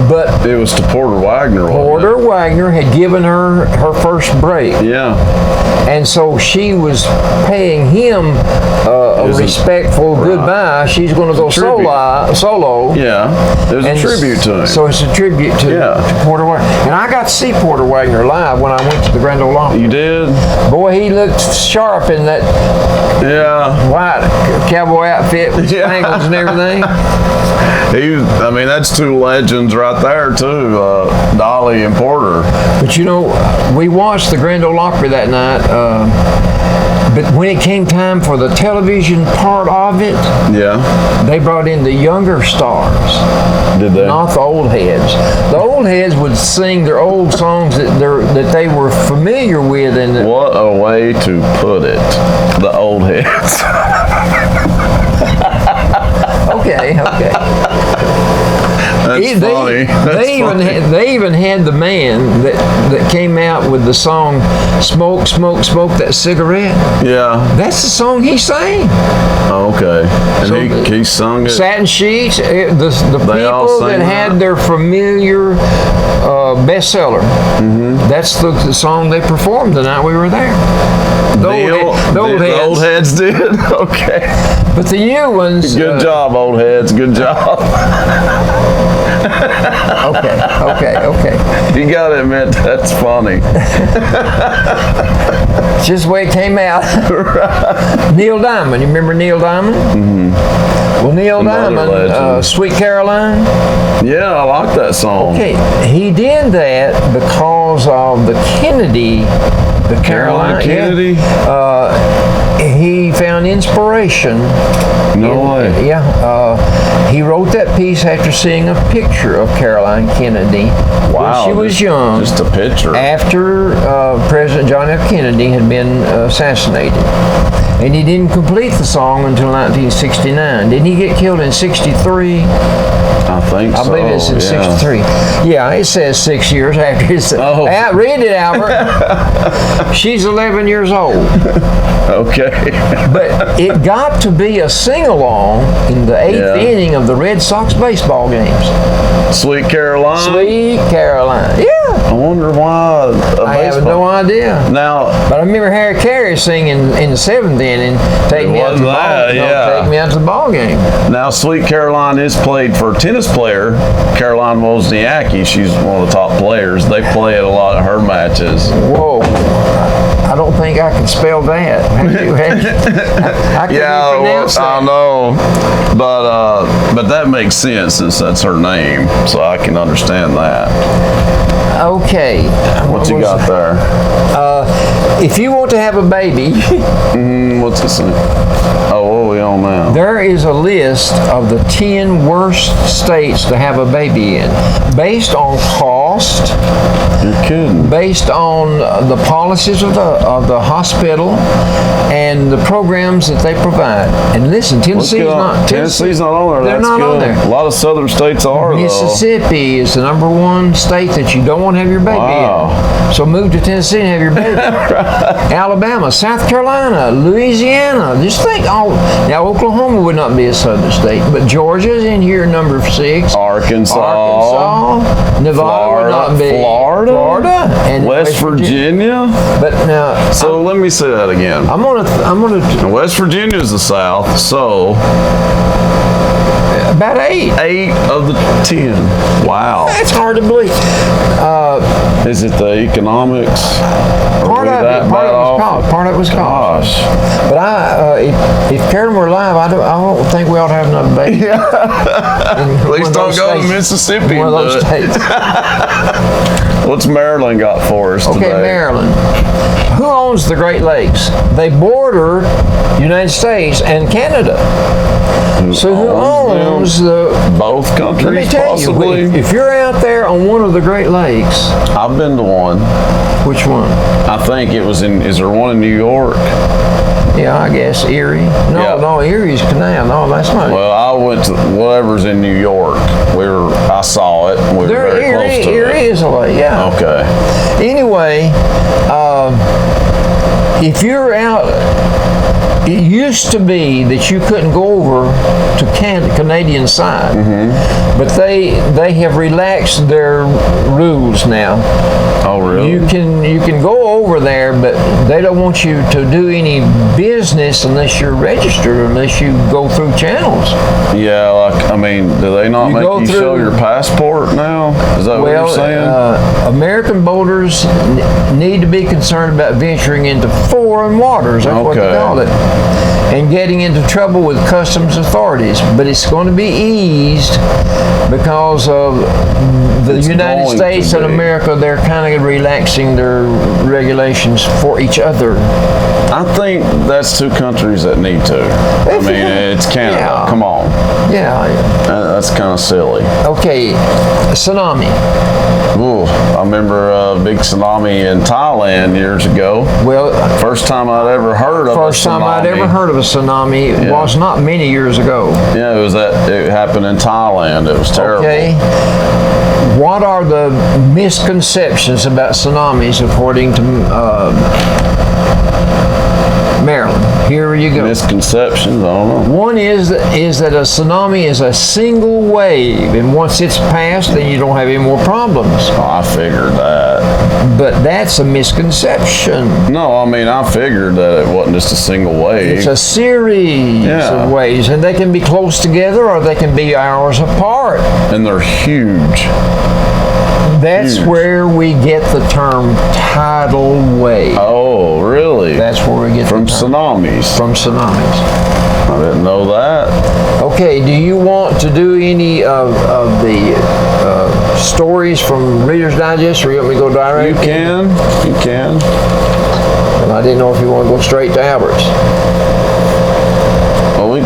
[SPEAKER 2] But
[SPEAKER 1] It was to Porter Wagner.
[SPEAKER 2] Porter Wagner had given her her first break.
[SPEAKER 1] Yeah.
[SPEAKER 2] And so she was paying him a respectful goodbye. She's going to go solo.
[SPEAKER 1] Yeah. It was a tribute to him.
[SPEAKER 2] So it's a tribute to Porter Wagner. And I got to see Porter Wagner live when I went to the Grand Ole Opry.
[SPEAKER 1] You did?
[SPEAKER 2] Boy, he looked sharp in that white cowboy outfit with spangles and everything.
[SPEAKER 1] That's 2 legends right there too, Dolly and Porter.
[SPEAKER 2] But we watched the Grand Ole Opry that night. But when it came time for the television part of it, they brought in the younger stars.
[SPEAKER 1] Did they?
[SPEAKER 2] Not the old heads. The old heads would sing their old songs that they were familiar with. And
[SPEAKER 1] what a way to put it. The old heads.
[SPEAKER 2] Okay.
[SPEAKER 1] That's funny.
[SPEAKER 2] They even had the man that came out with the song "Smoke, Smoke, Smoke That Cigarette."
[SPEAKER 1] Yeah.
[SPEAKER 2] That's the song he sang.
[SPEAKER 1] Oh, okay. And he sung it.
[SPEAKER 2] Satin Sheets. The people that had their familiar bestseller. Mm-hmm. That's the song they performed the night we were there. The old heads did. Okay. But the new ones.
[SPEAKER 1] Good job, old heads. Good job.
[SPEAKER 2] Okay.
[SPEAKER 1] You gotta admit that's funny.
[SPEAKER 2] It's just the way it came out. Neil Diamond. You remember Neil Diamond? Mm-hmm. Well, Neil Diamond, "Sweet Caroline."
[SPEAKER 1] Yeah, I like that song.
[SPEAKER 2] Okay, he did that because of the Kennedy. The Caroline
[SPEAKER 1] Kennedy?
[SPEAKER 2] He found inspiration.
[SPEAKER 1] No way.
[SPEAKER 2] He wrote that piece after seeing a picture of Caroline Kennedy when she was young.
[SPEAKER 1] Just a picture.
[SPEAKER 2] After President John F. Kennedy had been assassinated. And he didn't complete the song until 1969. Didn't he get killed in 63?
[SPEAKER 1] I think so.
[SPEAKER 2] I believe it's in 63. Yeah, it says 6 years after his. Read it, Albert. She's 11 years old.
[SPEAKER 1] Okay.
[SPEAKER 2] But it got to be a sing-along in the 8th inning of the Red Sox baseball games.
[SPEAKER 1] Sweet Caroline?
[SPEAKER 2] Sweet Caroline. Yeah.
[SPEAKER 1] I wonder why.
[SPEAKER 2] I have no idea. But I remember Harry Carey singing in the 7th inning, "Take me out to the ball game."
[SPEAKER 1] Now, Sweet Caroline is played for a tennis player, Caroline Wozniacki. She's one of the top players. They play at a lot of her matches.
[SPEAKER 2] Whoa. I don't think I can spell that. I can't pronounce that.
[SPEAKER 1] I know, but that makes sense since that's her name, so I can understand that.
[SPEAKER 2] Okay.
[SPEAKER 1] What you got there?
[SPEAKER 2] If you want to have a baby,
[SPEAKER 1] what's this? Oh, what are we on now?
[SPEAKER 2] There is a list of the 10 worst states to have a baby in, based on cost.
[SPEAKER 1] You're kidding.
[SPEAKER 2] Based on the policies of the hospital and the programs that they provide. And listen, Tennessee's not on there.
[SPEAKER 1] They're not on there. A lot of southern states are,
[SPEAKER 2] Mississippi is the #1 state that you don't want to have your baby in. So move to Tennessee and have your baby. Alabama, South Carolina, Louisiana. Just think, now Oklahoma would not be a southern state, but Georgia's in here #6.
[SPEAKER 1] Arkansas,
[SPEAKER 2] Nevada would not be. Florida, and
[SPEAKER 1] West Virginia.
[SPEAKER 2] But now,
[SPEAKER 1] so let me say that again.
[SPEAKER 2] I'm gonna.
[SPEAKER 1] West Virginia is the South, so
[SPEAKER 2] About 8.
[SPEAKER 1] 8 of the 10. Wow.
[SPEAKER 2] That's hard to believe.
[SPEAKER 1] Is it the economics?
[SPEAKER 2] Part of it was cost.
[SPEAKER 1] Gosh.
[SPEAKER 2] But if Karen were alive, I don't think we ought to have another baby.
[SPEAKER 1] Please don't go to Mississippi.
[SPEAKER 2] One of those states.
[SPEAKER 1] What's Maryland got for us today?
[SPEAKER 2] Okay, Maryland. Who owns the Great Lakes? They border United States and Canada. So who owns
[SPEAKER 1] both countries?
[SPEAKER 2] Let me tell
[SPEAKER 1] possibly?
[SPEAKER 2] you, if you're out there on one of the Great Lakes.
[SPEAKER 1] I've been to one.
[SPEAKER 2] Which one?
[SPEAKER 1] I think it was is there one in New York?
[SPEAKER 2] Yeah, I guess Erie. No, Erie's Canal. No, that's not.
[SPEAKER 1] Well, I went to whatever's in New York. I saw it. We were very close to
[SPEAKER 2] Erie is a lake. Yeah.
[SPEAKER 1] Okay.
[SPEAKER 2] Anyway, if you're out, it used to be that you couldn't go over to Canadian side, but they have relaxed their rules now.
[SPEAKER 1] Oh, really?
[SPEAKER 2] You can go over there, but they don't want you to do any business unless you're registered, unless you go through channels.
[SPEAKER 1] Yeah, do they not make you show your passport now? Is that what you're saying?
[SPEAKER 2] American boaters need to be concerned about venturing into foreign waters. That's what they call it. And getting into trouble with customs authorities. But it's going to be eased because of the United States and America. They're kind of relaxing their regulations for each other.
[SPEAKER 1] I think that's two countries that need to. It's Canada.
[SPEAKER 2] Yeah.
[SPEAKER 1] Come on.
[SPEAKER 2] Yeah.
[SPEAKER 1] That's kind of silly.
[SPEAKER 2] Okay, tsunami.
[SPEAKER 1] Ooh, I remember a big tsunami in Thailand years ago.
[SPEAKER 2] Well,
[SPEAKER 1] first time I'd ever heard of a tsunami.
[SPEAKER 2] First time I'd ever heard of a tsunami was not many years ago.
[SPEAKER 1] Yeah, it happened in Thailand. It was terrible.
[SPEAKER 2] Okay. What are the misconceptions about tsunamis according to Maryland? Here you go.
[SPEAKER 1] Misconceptions? I don't know.
[SPEAKER 2] One is that a tsunami is a single wave, and once it's passed, then you don't have any more problems.
[SPEAKER 1] Oh, I figured that.
[SPEAKER 2] But that's a misconception.
[SPEAKER 1] No, I figured that it wasn't just a single wave.
[SPEAKER 2] It's a series of waves, and they can be close together or they can be hours apart.
[SPEAKER 1] And they're huge.
[SPEAKER 2] That's where we get the term tidal wave.
[SPEAKER 1] Oh, really?
[SPEAKER 2] That's where we get
[SPEAKER 1] from
[SPEAKER 2] the term.
[SPEAKER 1] Tsunamis.
[SPEAKER 2] From tsunamis.
[SPEAKER 1] I didn't know that.
[SPEAKER 2] Okay, do you want to do any of the stories from Reader's Digest, or you want me to go direct?
[SPEAKER 1] You can.
[SPEAKER 2] Well, I didn't know if you want to go straight to Albert's.
[SPEAKER 1] Well, we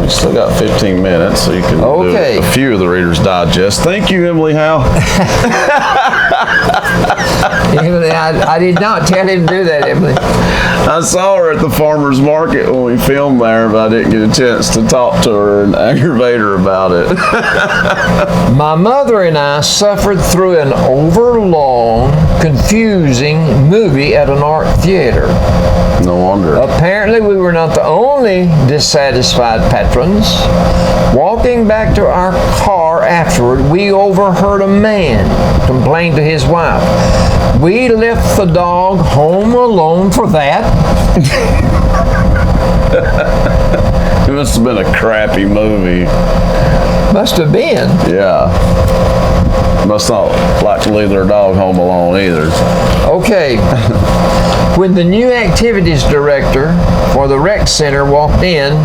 [SPEAKER 1] still got 15 minutes, so you can do a few of the Reader's Digest. Thank you, Emily Howe.
[SPEAKER 2] I did not tell him to do that, Emily.
[SPEAKER 1] I saw her at the farmer's market when we filmed there, but I didn't get a chance to talk to her and aggravate her about it.
[SPEAKER 2] My mother and I suffered through an overlong, confusing movie at an art theater.
[SPEAKER 1] No wonder.
[SPEAKER 2] Apparently, we were not the only dissatisfied patrons. Walking back to our car afterward, we overheard a man complain to his wife, "We left the dog home alone for that."
[SPEAKER 1] It must have been a crappy movie.
[SPEAKER 2] Must have been.
[SPEAKER 1] Yeah. Must not like to leave their dog home alone either.
[SPEAKER 2] Okay. When the new activities director for the rec center walked in,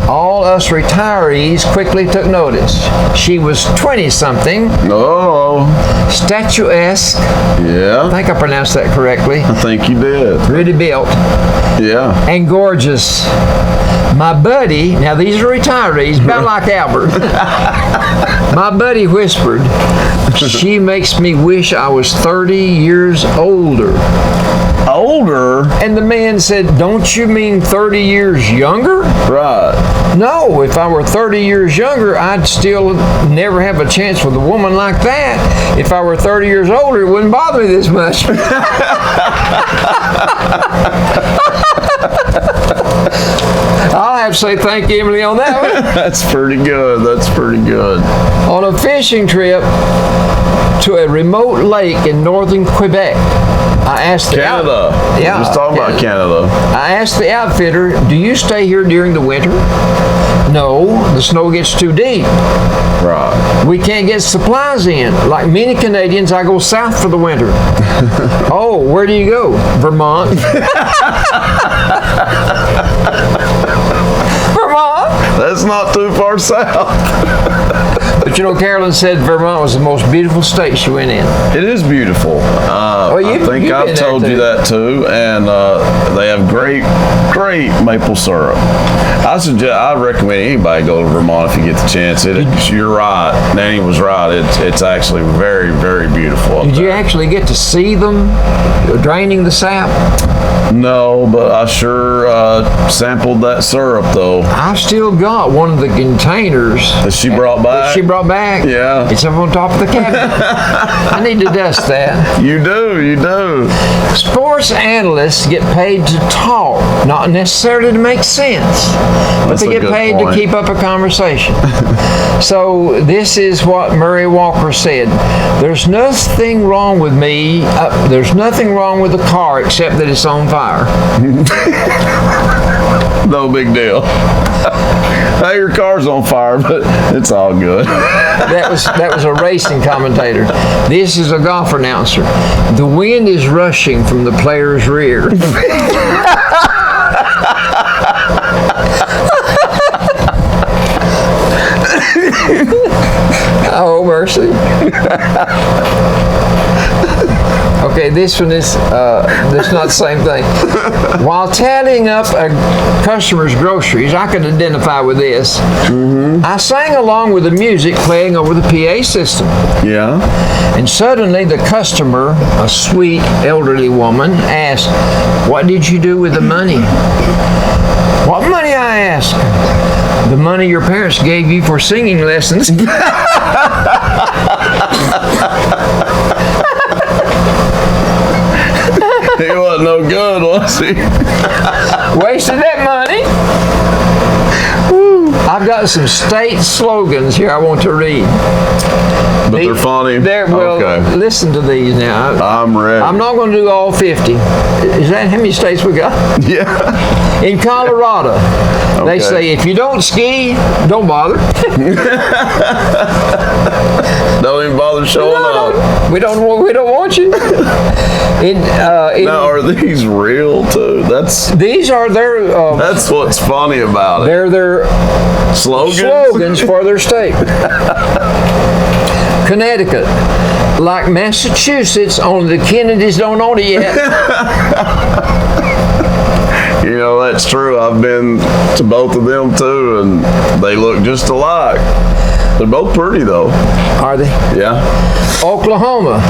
[SPEAKER 2] all us retirees quickly took notice. She was 20-something.
[SPEAKER 1] Oh.
[SPEAKER 2] Statuesque.
[SPEAKER 1] Yeah.
[SPEAKER 2] I think I pronounced that correctly.
[SPEAKER 1] I think you did.
[SPEAKER 2] Really built.
[SPEAKER 1] Yeah.
[SPEAKER 2] And gorgeous. My buddy, now these are retirees, about like Albert. My buddy whispered, "She makes me wish I was 30 years older."
[SPEAKER 1] Older?
[SPEAKER 2] And the man said, "Don't you mean 30 years younger?"
[SPEAKER 1] Right.
[SPEAKER 2] No, if I were 30 years younger, I'd still never have a chance with a woman like that. If I were 30 years older, it wouldn't bother me this much. I'll have to say thank you, Emily, on that one.
[SPEAKER 1] That's pretty good.
[SPEAKER 2] On a fishing trip, to a remote lake in northern Quebec. I asked the
[SPEAKER 1] Canada.
[SPEAKER 2] Yeah,
[SPEAKER 1] Just talking about Canada.
[SPEAKER 2] I asked the outfitter, do you stay here during the winter? No, the snow gets too deep.
[SPEAKER 1] Right.
[SPEAKER 2] We can't get supplies in. Like many Canadians, I go south for the winter. Oh, where do you go? Vermont. Vermont.
[SPEAKER 1] That's not too far south.
[SPEAKER 2] But you know, Carolyn said Vermont was the most beautiful state she went in.
[SPEAKER 1] It is beautiful. I think I've told you that too, and they have great maple syrup. I recommend anybody go to Vermont if you get the chance. You're right. Nanny was right. It's actually very, very beautiful.
[SPEAKER 2] Did you actually get to see them draining the sap?
[SPEAKER 1] No, but I sure sampled that syrup though.
[SPEAKER 2] I've still got one of the containers
[SPEAKER 1] That she brought back? Yeah.
[SPEAKER 2] It's up on top of the cabinet. I need to dust that.
[SPEAKER 1] You do.
[SPEAKER 2] Sports analysts get paid to talk, not necessarily to make sense, but they get paid to keep up a conversation. So this is what Murray Walker said. There's nothing wrong with me. There's nothing wrong with the car except that it's on fire.
[SPEAKER 1] No big deal. Hey, your car's on fire, but it's all good.
[SPEAKER 2] That was a racing commentator. This is a golf announcer. The wind is rushing from the player's rear. Oh, mercy. Okay, this one is that's not the same thing. While tallying up a customer's groceries, I could identify with this. Mm-hmm. I sang along with the music playing over the PA system.
[SPEAKER 1] Yeah.
[SPEAKER 2] And suddenly the customer, a sweet elderly woman, asked, "What did you do with the money?" "What money?" I asked. "The money your parents gave you for singing lessons."
[SPEAKER 1] He wasn't no good, was he?
[SPEAKER 2] Wasted that money. I've got some state slogans here I want to read.
[SPEAKER 1] But they're funny. Okay.
[SPEAKER 2] Listen to these now.
[SPEAKER 1] I'm ready.
[SPEAKER 2] I'm not going to do all 50. Is that how many states we got?
[SPEAKER 1] Yeah.
[SPEAKER 2] In Colorado, they say, if you don't ski, don't bother.
[SPEAKER 1] Don't even bother showing up.
[SPEAKER 2] We don't want you.
[SPEAKER 1] Now, are these real too?
[SPEAKER 2] These are their.
[SPEAKER 1] That's what's funny about it.
[SPEAKER 2] They're their
[SPEAKER 1] slogans
[SPEAKER 2] for their state. Connecticut, like Massachusetts, only the Kennedys don't own it yet.
[SPEAKER 1] You know, that's true. I've been to both of them too, and they look just alike. They're both pretty though.
[SPEAKER 2] Are they?
[SPEAKER 1] Yeah.
[SPEAKER 2] Oklahoma,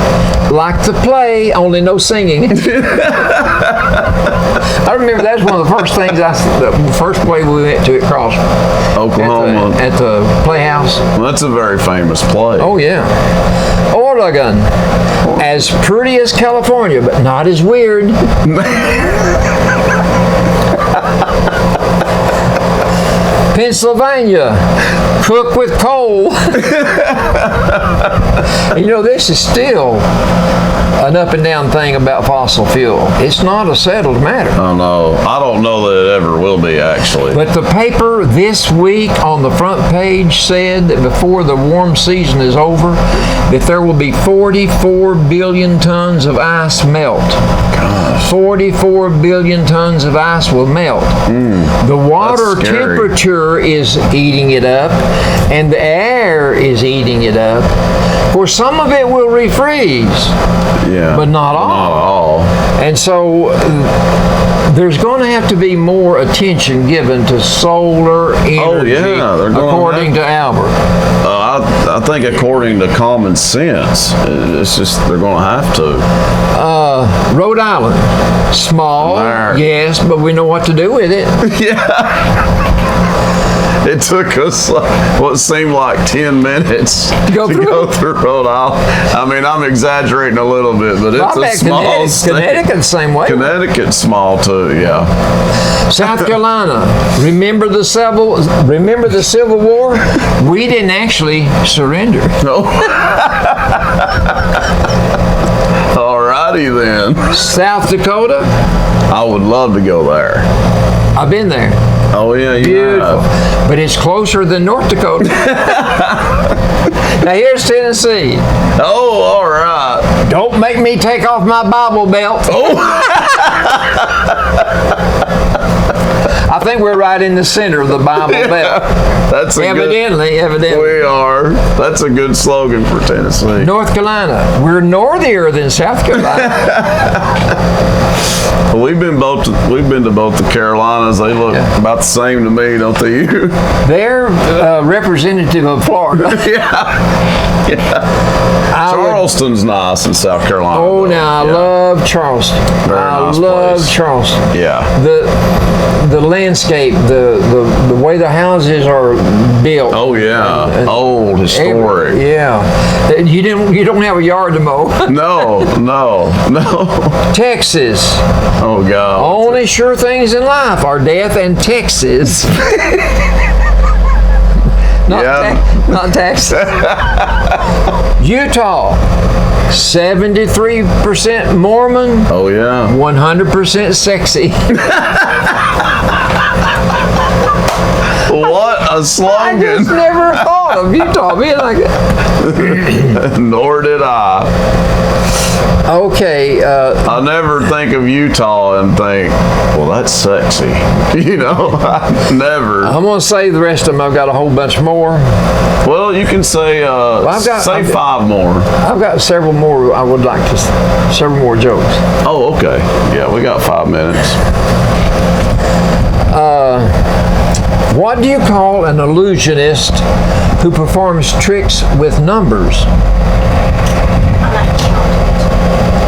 [SPEAKER 2] like the play, only no singing. I remember that's one of the first things the first play we went to at Cross.
[SPEAKER 1] Oklahoma.
[SPEAKER 2] At the Playhouse.
[SPEAKER 1] Well, that's a very famous play.
[SPEAKER 2] Oh yeah. Oregon, as pretty as California, but not as weird. Pennsylvania, cook with coal. You know, this is still an up and down thing about fossil fuel. It's not a settled matter.
[SPEAKER 1] Oh no, I don't know that it ever will be actually.
[SPEAKER 2] But the paper this week on the front page said that before the warm season is over, that there will be 44 billion tons of ice melt. Gosh. 44 billion tons of ice will melt. The water temperature is eating it up, and the air is eating it up. For some of it will refreeze, but not all.
[SPEAKER 1] Not all.
[SPEAKER 2] And so there's going to have to be more attention given to solar energy, according to Albert.
[SPEAKER 1] I think according to common sense, it's just they're going to have to.
[SPEAKER 2] Rhode Island. Small,
[SPEAKER 1] There.
[SPEAKER 2] yes, but we know what to do with it.
[SPEAKER 1] It took us what seemed like 10 minutes to
[SPEAKER 2] go
[SPEAKER 1] through Rhode Island. I mean, I'm exaggerating a little bit, but it's a small state.
[SPEAKER 2] Connecticut's the same way.
[SPEAKER 1] Connecticut's small too, yeah.
[SPEAKER 2] South Carolina. Remember the Civil War? We didn't actually surrender.
[SPEAKER 1] No. Alrighty then.
[SPEAKER 2] South Dakota.
[SPEAKER 1] I would love to go there.
[SPEAKER 2] I've been there.
[SPEAKER 1] Oh yeah, you
[SPEAKER 2] Beautiful.
[SPEAKER 1] have.
[SPEAKER 2] But it's closer than North Dakota. Now here's Tennessee.
[SPEAKER 1] Oh, all right.
[SPEAKER 2] Don't make me take off my Bible belt.
[SPEAKER 1] Oh.
[SPEAKER 2] I think we're right in the center of the Bible belt.
[SPEAKER 1] That's
[SPEAKER 2] Evidently.
[SPEAKER 1] We are. That's a good slogan for Tennessee.
[SPEAKER 2] North Carolina. We're northier than South Carolina.
[SPEAKER 1] We've been to both the Carolinas. They look about the same to me, don't they? You?
[SPEAKER 2] They're representative of Florida.
[SPEAKER 1] Charleston's nice in South Carolina.
[SPEAKER 2] Oh, now I love Charleston. I love Charleston.
[SPEAKER 1] Yeah.
[SPEAKER 2] The landscape, the way the houses are built.
[SPEAKER 1] Oh yeah. Old, historic.
[SPEAKER 2] You don't have a yard to mow.
[SPEAKER 1] No.
[SPEAKER 2] Texas.
[SPEAKER 1] Oh God.
[SPEAKER 2] Only sure things in life are death and Texas. Not Texas. Utah. 73% Mormon.
[SPEAKER 1] Oh yeah.
[SPEAKER 2] 100% sexy.
[SPEAKER 1] What a
[SPEAKER 2] I
[SPEAKER 1] slogan.
[SPEAKER 2] just never thought of Utah being like that.
[SPEAKER 1] Nor did I.
[SPEAKER 2] Okay.
[SPEAKER 1] I never think of Utah and think, well, that's sexy. I never.
[SPEAKER 2] I'm going to say the rest of them. I've got a whole bunch more.
[SPEAKER 1] Well, you can say, say 5 more.
[SPEAKER 2] I've got several more I would like to, several more jokes.
[SPEAKER 1] Oh, okay. Yeah, we got 5 minutes.
[SPEAKER 2] What do you call an illusionist who performs tricks with numbers?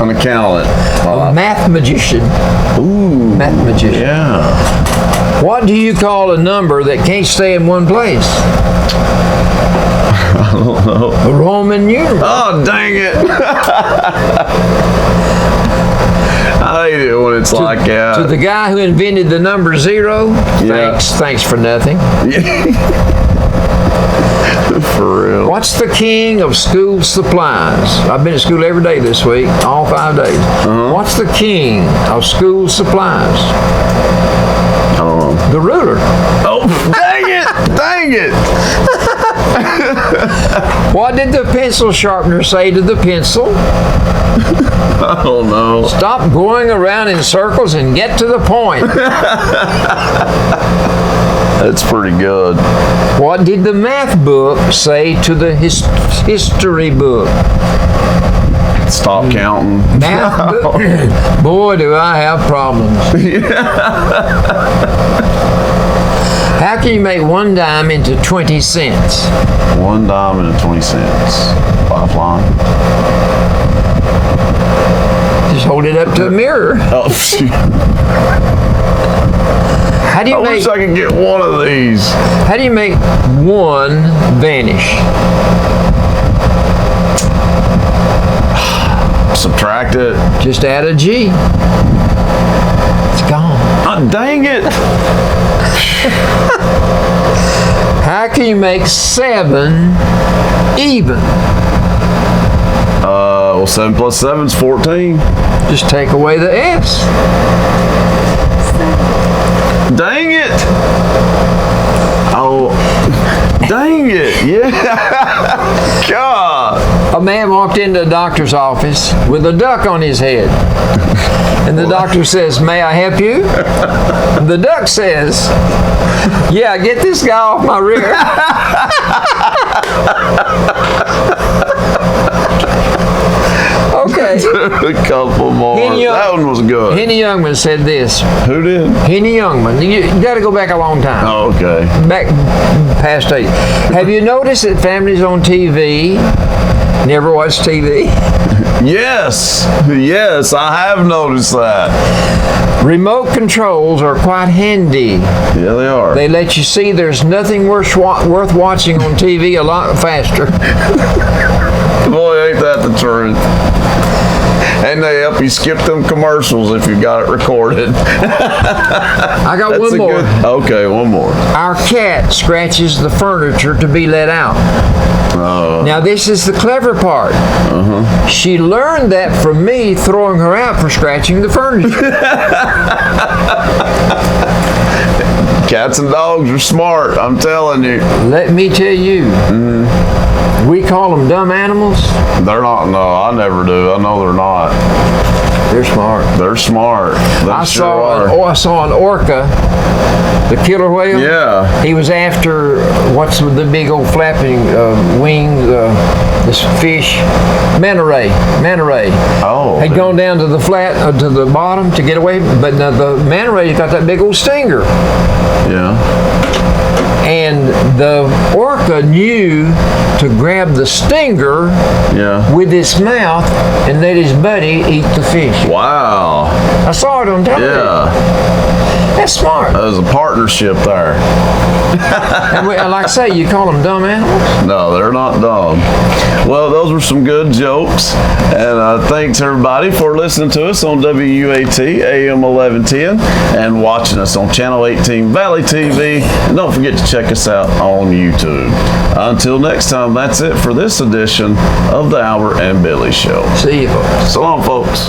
[SPEAKER 1] An accountant.
[SPEAKER 2] A mathemagician.
[SPEAKER 1] Ooh.
[SPEAKER 2] Mathemagician.
[SPEAKER 1] Yeah.
[SPEAKER 2] What do you call a number that can't stay in one place?
[SPEAKER 1] I don't know.
[SPEAKER 2] A Roman numeral.
[SPEAKER 1] Oh, dang it. I hate it when it's like that.
[SPEAKER 2] To the guy who invented the number 0, thanks for nothing.
[SPEAKER 1] For real.
[SPEAKER 2] What's the king of school supplies? I've been to school every day this week, all 5 days. What's the king of school supplies?
[SPEAKER 1] I don't know.
[SPEAKER 2] The ruler.
[SPEAKER 1] Oh, dang it! Dang it!
[SPEAKER 2] What did the pencil sharpener say to the pencil?
[SPEAKER 1] I don't know.
[SPEAKER 2] Stop going around in circles and get to the point.
[SPEAKER 1] That's pretty good.
[SPEAKER 2] What did the math book say to the history book?
[SPEAKER 1] Stop counting.
[SPEAKER 2] Math book? Boy, do I have problems. How can you make 1 dime into 20 cents?
[SPEAKER 1] 1 dime and 20 cents. Lifeline.
[SPEAKER 2] Just hold it up to a mirror.
[SPEAKER 1] Oh, shoot.
[SPEAKER 2] How do you
[SPEAKER 1] I wish I could get one of these.
[SPEAKER 2] How do you make 1 vanish?
[SPEAKER 1] Subtract it.
[SPEAKER 2] Just add a G. It's gone.
[SPEAKER 1] Oh, dang it.
[SPEAKER 2] How can you make 7 even?
[SPEAKER 1] Well, 7 plus 7 is 14.
[SPEAKER 2] Just take away the S.
[SPEAKER 1] Dang it. Oh, dang it. Yeah. God.
[SPEAKER 2] A man walked into a doctor's office with a duck on his head. And the doctor says, "May I help you?" And the duck says, "Yeah, get this guy off my rear." Okay.
[SPEAKER 1] A couple more. That one was good.
[SPEAKER 2] Henny Youngman said this.
[SPEAKER 1] Who did?
[SPEAKER 2] Henny Youngman. You got to go back a long time.
[SPEAKER 1] Oh, okay.
[SPEAKER 2] Back past 8. Have you noticed that families on TV Never watch TV?
[SPEAKER 1] Yes, I have noticed that.
[SPEAKER 2] Remote controls are quite handy.
[SPEAKER 1] Yeah, they are.
[SPEAKER 2] They let you see there's nothing worth watching on TV a lot faster.
[SPEAKER 1] Boy, ain't that the truth. And they help you skip them commercials if you got it recorded.
[SPEAKER 2] I got one more.
[SPEAKER 1] Okay, one more.
[SPEAKER 2] Our cat scratches the furniture to be let out. Now this is the clever part. She learned that from me throwing her out for scratching the furniture.
[SPEAKER 1] Cats and dogs are smart, I'm telling you.
[SPEAKER 2] Let me tell you. We call them dumb animals.
[SPEAKER 1] They're not, no, I never do. I know they're not.
[SPEAKER 2] They're smart.
[SPEAKER 1] They're smart. They
[SPEAKER 2] I
[SPEAKER 1] sure
[SPEAKER 2] saw an orca, the killer whale.
[SPEAKER 1] Yeah.
[SPEAKER 2] He was after, what's the big old flapping wing, this fish? Manta ray.
[SPEAKER 1] Oh.
[SPEAKER 2] Had gone down to the to the bottom to get away, but the manta ray got that big old stinger.
[SPEAKER 1] Yeah.
[SPEAKER 2] And the orca knew to grab the stinger with his mouth and let his buddy eat the fish.
[SPEAKER 1] Wow.
[SPEAKER 2] I saw it on television.
[SPEAKER 1] Yeah.
[SPEAKER 2] That's smart.
[SPEAKER 1] There's a partnership there.
[SPEAKER 2] And like I say, you call them dumb animals?
[SPEAKER 1] No, they're not dumb. Well, those were some good jokes. And thanks, everybody, for listening to us on WUAT AM 1110 and watching us on Channel 18 ValleyTV. And don't forget to check us out on YouTube. Until next time, that's it for this edition of the Albert and Billy Show.
[SPEAKER 2] See you, folks.
[SPEAKER 1] So long, folks.